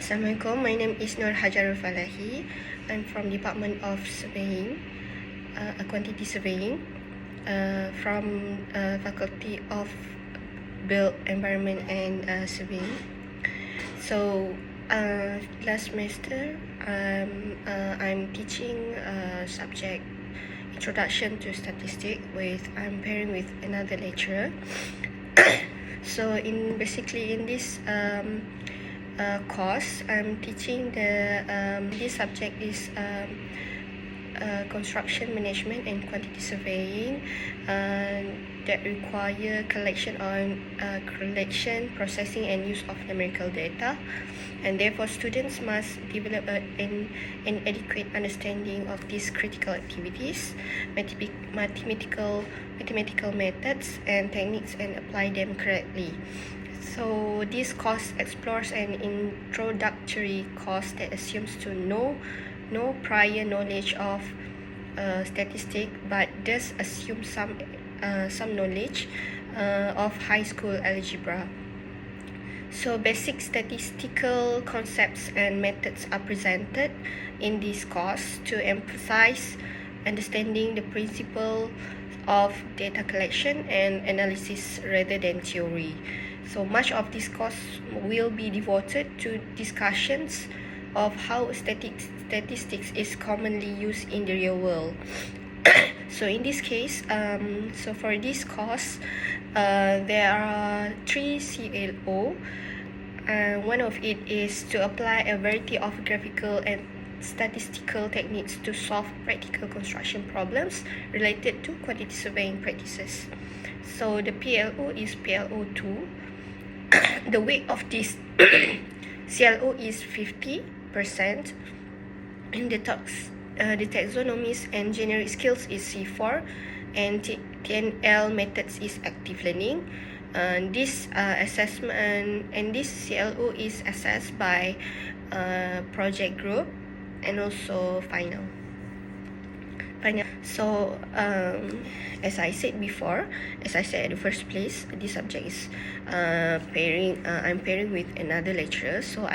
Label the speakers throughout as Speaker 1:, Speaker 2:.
Speaker 1: Assalamualaikum, my name is Nur Hajarul Falahi. I'm from Department of Surveying, Quantity Surveying, from Faculty of Built Environment and Surveying. So last semester I'm teaching subject Introduction to Statistics I'm pairing with another lecturer. So basically in this course, I'm teaching this subject is construction management and quantity surveying that require collection, processing and use of numerical data, and therefore students must develop an adequate understanding of these critical activities, mathematical methods and techniques, and apply them correctly. So this course explores an introductory course that assumes to no prior knowledge of statistics, but does assume some knowledge of high school algebra. So basic statistical concepts and methods are presented in this course to emphasize understanding the principle of data collection and analysis rather than theory. So much of this course will be devoted to discussions of how statistics is commonly used in the real world. So in this case, so for this course, there are 3 CLO. One of it is to apply a variety of graphical and statistical techniques to solve practical construction problems related to quantity surveying practices. So the PLO is PLO2. The weight of this CLO is 50%, and the taxonomies and generic skills is C4, and TNL methods is active learning. This assessment and this CLO is assessed by project group and also final. So as I said at the first place, this subject is pairing. I'm pairing with another lecturer. So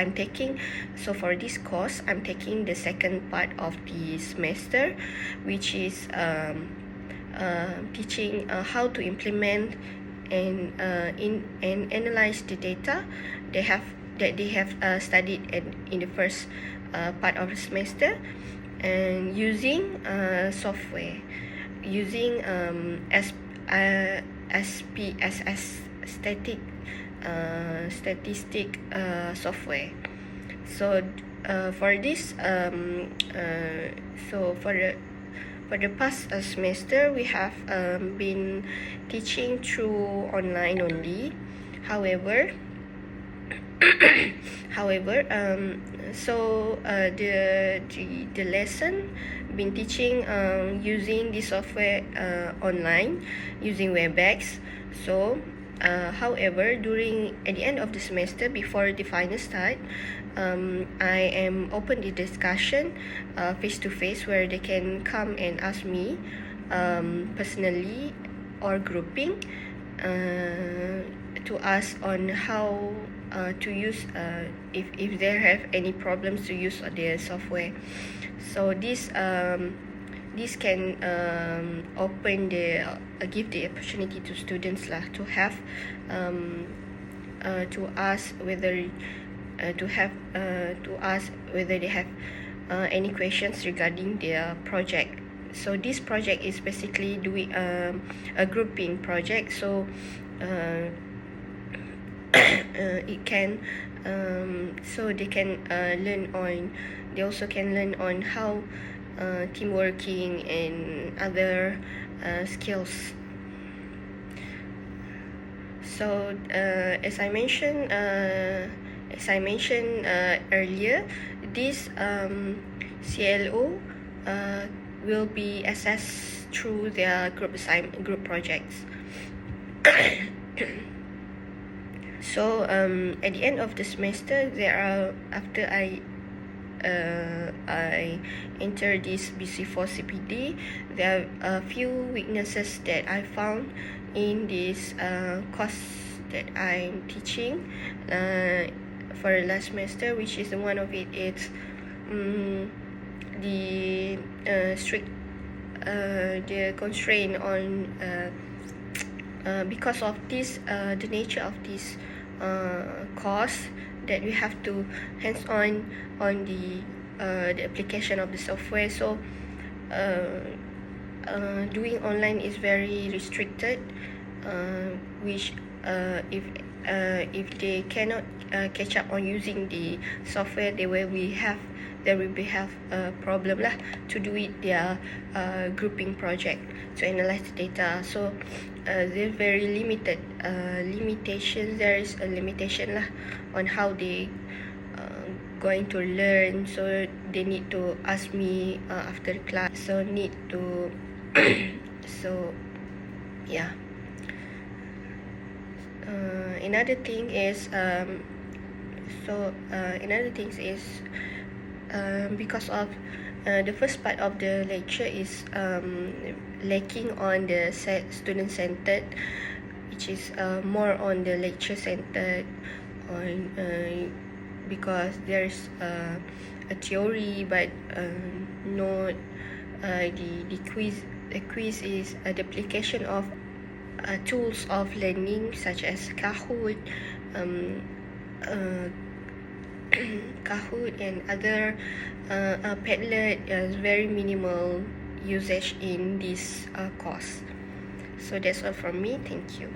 Speaker 1: for this course, I'm taking the second part of the semester, which is teaching how to implement and analyze the data they have studied in the first part of the semester, and using software, using SPSS statistic software. So for this for the past semester, we have been teaching through online only. However, the lesson been teaching using the software online using WebEx. So however, at the end of the semester, before the final start, I am open the discussion face to face, where they can come and ask me personally or grouping to ask on how to use if they have any problems to use their software. So this can open give the opportunity to students to have to ask whether they have any questions regarding their project. So this project is basically doing a grouping project. So it can so they can they also can learn on how team working and other skills. So as I mentioned earlier, this CLO will be assessed through their group projects. So at the end of the semester, after I enter this Bc4cpd, there are a few weaknesses that I found in this course that I'm teaching. for last semester, which is one of it. It's the strict the constraint on because of this the nature of this course, that we have to hands-on on the application of the software. So doing online is very restricted, which if they cannot catch up on using the software, there will be have a problem lah to do it their grouping project to analyze the data. So they're very limited limitations. There is a limitation lah on how they going to learn. So they need to ask me after the class, so need to so yeah. Another thing is because of the first part of the lecture is lacking on the student-centered, which is more on the lecture-centered, on because there's a theory, but not the quiz. The quiz is a duplication of tools of learning such as Kahoot, Kahoot and other Padlet. Very minimal usage in this course. So that's all from me. Thank you.